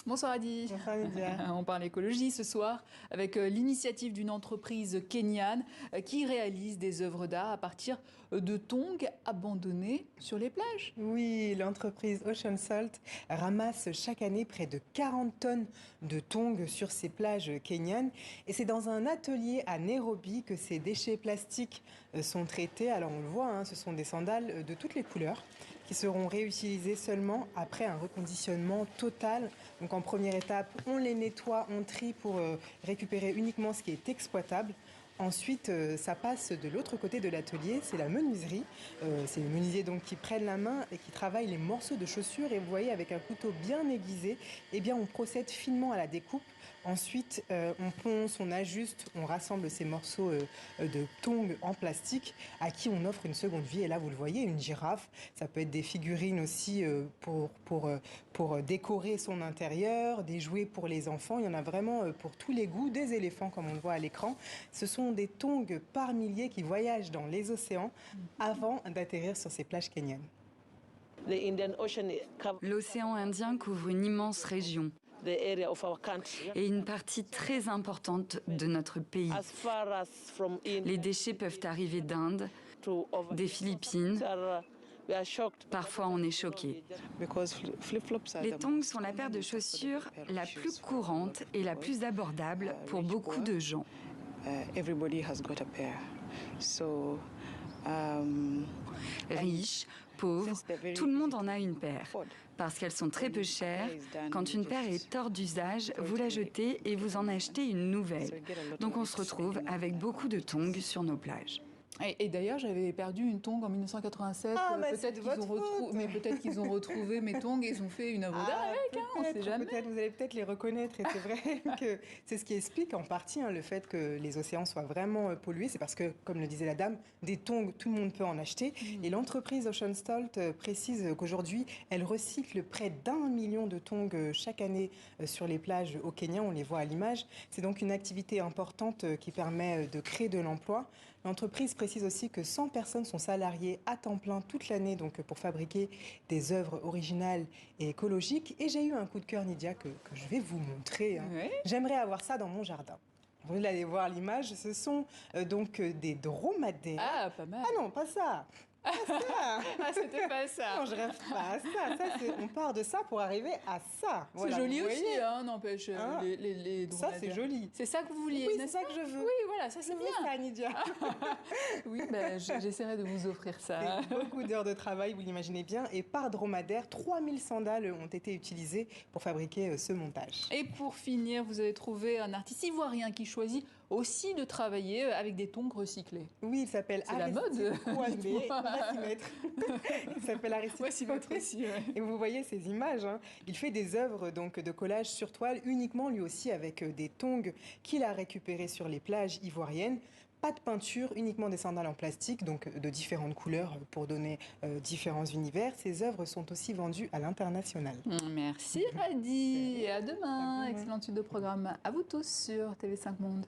Bonsoir Adi. Bonsoir Lydia. On parle écologie ce soir avec l'initiative d'une entreprise kenyane qui réalise des œuvres d'art à partir de tongs abandonnés sur les plages. Oui, l'entreprise Ocean Salt ramasse chaque année près de 40 tonnes de tongs sur ces plages kenyanes. Et c'est dans un atelier à Nairobi que ces déchets plastiques sont traités. Alors on le voit, ce sont des sandales de toutes les couleurs qui seront réutilisées seulement après un reconditionnement total. Donc en première étape, on les nettoie, on trie pour récupérer uniquement ce qui est exploitable. Ensuite, ça passe de l'autre côté de l'atelier, c'est la menuiserie. C'est les menuisiers donc qui prennent la main et qui travaillent les morceaux de chaussures. Et vous voyez, avec un couteau bien aiguisé, on procède finement à la découpe. Ensuite, on ponce, on ajuste, on rassemble ces morceaux de tongs en plastique à qui on offre une seconde vie. Et là, vous le voyez, une girafe. Ça peut être des figurines aussi pour décorer son intérieur, des jouets pour les enfants. Il y en a vraiment pour tous les goûts, des éléphants comme on le voit à l'écran. Ce sont des tongs par milliers qui voyagent dans les océans avant d'atterrir sur ces plages kenyanes. L'océan Indien couvre une immense région et une partie très importante de notre pays. Les déchets peuvent arriver d'Inde, des Philippines. Parfois, on est choqué. Les tongs sont la paire de chaussures la plus courante et la plus abordable pour beaucoup de gens. Riches, pauvres, tout le monde en a une paire. Parce qu'elles sont très peu chères, quand une paire est hors d'usage, vous la jetez et vous en achetez une nouvelle. Donc on se retrouve avec beaucoup de tongs sur nos plages. Et d'ailleurs, j'avais perdu une tongue en 1987. Peut-être qu'ils ont retrouvé mes tongs et ils ont fait une œuvre d'art avec. On ne sait jamais. Vous allez peut-être les reconnaître. Et c'est vrai que c'est ce qui explique en partie le fait que les océans soient vraiment pollués. C'est parce que, comme le disait la dame, des tongs, tout le monde peut en acheter. Et l'entreprise Ocean Salt précise qu'aujourd'hui, elle recycle près d'1 million de tongs chaque année sur les plages au Kenya. On les voit à l'image. C'est donc une activité importante qui permet de créer de l'emploi. L'entreprise précise aussi que 100 personnes sont salariées à temps plein toute l'année donc pour fabriquer des œuvres originales et écologiques. Et j'ai eu un coup de cœur, Nydia, que je vais vous montrer. Oui. J'aimerais avoir ça dans mon jardin. Vous allez voir l'image, ce sont donc des dromadaires. Ah, pas mal. Ah non, pas ça. Pas ça. Ah, c'était pas ça. Non, je rêve pas à ça. On part de ça pour arriver à ça. Voilà, c'est joli aussi, n'empêche. Les ça, c'est joli. C'est ça que vous vouliez, oui, c'est ça que je veux. Oui, voilà, ça c'est bien. Ça, Nydia. Oui, j'essaierai de vous offrir ça. C'est beaucoup d'heures de travail, vous l'imaginez bien. Et par dromadaire, 3000 sandales ont été utilisées pour fabriquer ce montage. Et pour finir, vous avez trouvé un artiste ivoirien qui choisit aussi de travailler avec des tongs recyclés. Oui, il s'appelle Aristide Kouamé. On va s'y mettre. Il s'appelle Aristide. On va s'y mettre aussi, ouais. Et vous voyez ces images. Il fait des œuvres donc, de collage sur toile, uniquement lui aussi avec des tongs qu'il a récupérés sur les plages ivoiriennes. Pas de peinture, uniquement des sandales en plastique, donc de différentes couleurs pour donner différents univers. Ces œuvres sont aussi vendues à l'international. Merci Adi, et à demain. Excellente suite de programme à vous tous sur TV5 Monde.